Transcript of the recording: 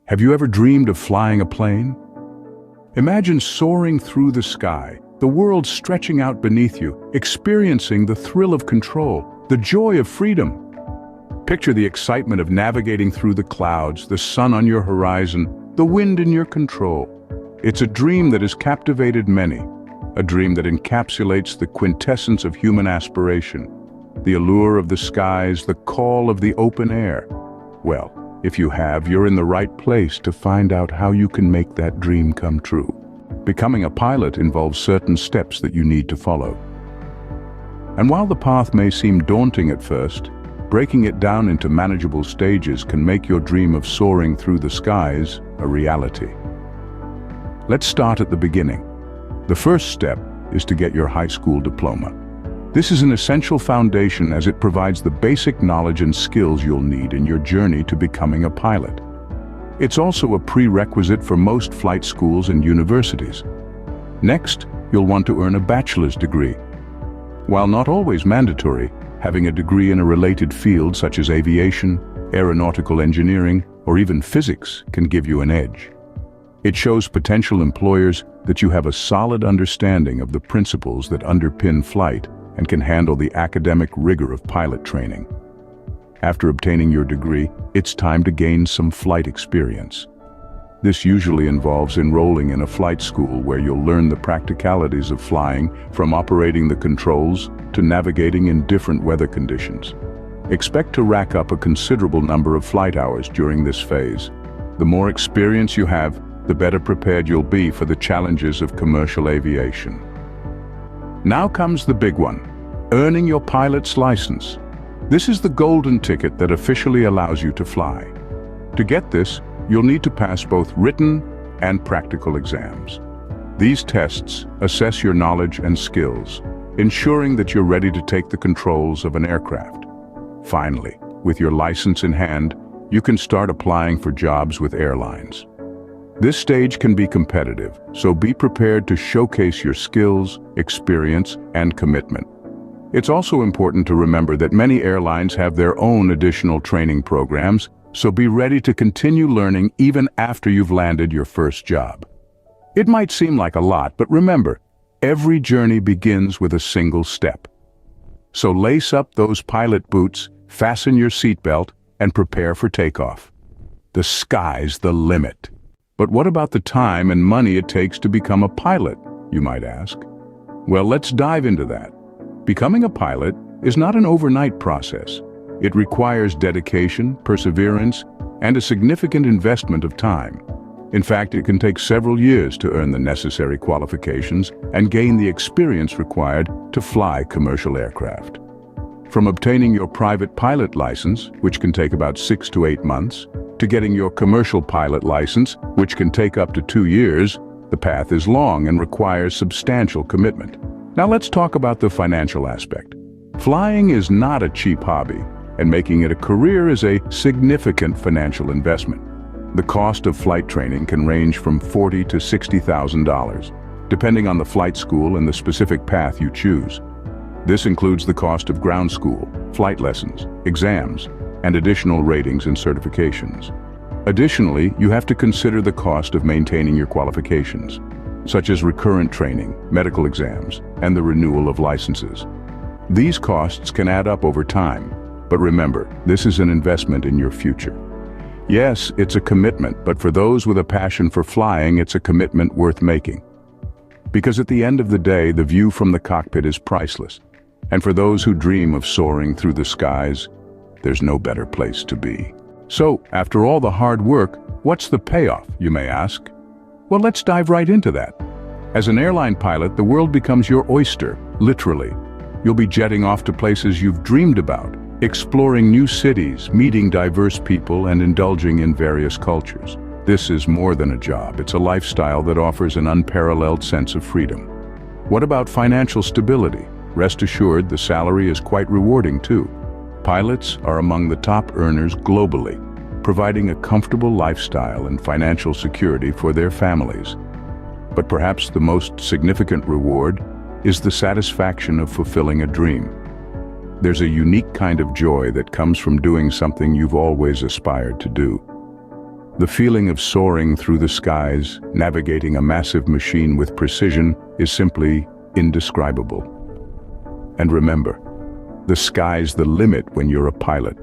Have you ever dreamed of flying a plane? Imagine soaring through the sky, the world stretching out beneath you, experiencing the thrill of control, the joy of freedom. Picture the excitement of navigating through the clouds, the sun on your horizon, the wind in your control. It's a dream that has captivated many, a dream that encapsulates the quintessence of human aspiration, the allure of the skies, the call of the open air. Well, if you have, you're in the right place to find out how you can make that dream come true. Becoming a pilot involves certain steps that you need to follow. And while the path may seem daunting at first, breaking it down into manageable stages can make your dream of soaring through the skies a reality. Let's start at the beginning. The first step is to get your high school diploma. This is an essential foundation as it provides the basic knowledge and skills you'll need in your journey to becoming a pilot. It's also a prerequisite for most flight schools and universities. Next, you'll want to earn a bachelor's degree. While not always mandatory, having a degree in a related field such as aviation, aeronautical engineering, or even physics can give you an edge. It shows potential employers that you have a solid understanding of the principles that underpin flight and can handle the academic rigor of pilot training. After obtaining your degree, it's time to gain some flight experience. This usually involves enrolling in a flight school where you'll learn the practicalities of flying, from operating the controls to navigating in different weather conditions. Expect to rack up a considerable number of flight hours during this phase. The more experience you have, the better prepared you'll be for the challenges of commercial aviation. Now comes the big one, earning your pilot's license. This is the golden ticket that officially allows you to fly. To get this, you'll need to pass both written and practical exams. These tests assess your knowledge and skills, ensuring that you're ready to take the controls of an aircraft. Finally, with your license in hand, you can start applying for jobs with airlines. This stage can be competitive, so be prepared to showcase your skills, experience, and commitment. It's also important to remember that many airlines have their own additional training programs, so be ready to continue learning even after you've landed your first job. It might seem like a lot, but remember, every journey begins with a single step. So lace up those pilot boots, fasten your seatbelt, and prepare for takeoff. The sky's the limit. But what about the time and money it takes to become a pilot, you might ask? Well, let's dive into that. Becoming a pilot is not an overnight process. It requires dedication, perseverance, and a significant investment of time. In fact, it can take several years to earn the necessary qualifications and gain the experience required to fly commercial aircraft. From obtaining your private pilot license, which can take about 6 to 8 months, to getting your commercial pilot license, which can take up to 2 years, the path is long and requires substantial commitment. Now let's talk about the financial aspect. Flying is not a cheap hobby, and making it a career is a significant financial investment. The cost of flight training can range from $40,000 to $60,000, depending on the flight school and the specific path you choose. This includes the cost of ground school, flight lessons, exams, and additional ratings and certifications. Additionally, you have to consider the cost of maintaining your qualifications, such as recurrent training, medical exams, and the renewal of licenses. These costs can add up over time, but remember, this is an investment in your future. Yes, it's a commitment, but for those with a passion for flying, it's a commitment worth making. Because at the end of the day, the view from the cockpit is priceless. And for those who dream of soaring through the skies, there's no better place to be. So, after all the hard work, what's the payoff, you may ask? Well, let's dive right into that. As an airline pilot, the world becomes your oyster, literally. You'll be jetting off to places you've dreamed about, exploring new cities, meeting diverse people, and indulging in various cultures. This is more than a job. It's a lifestyle that offers an unparalleled sense of freedom. What about financial stability? Rest assured, the salary is quite rewarding too. Pilots are among the top earners globally, providing a comfortable lifestyle and financial security for their families. But perhaps the most significant reward is the satisfaction of fulfilling a dream. There's a unique kind of joy that comes from doing something you've always aspired to do. The feeling of soaring through the skies, navigating a massive machine with precision, is simply indescribable. And remember, the sky's the limit when you're a pilot.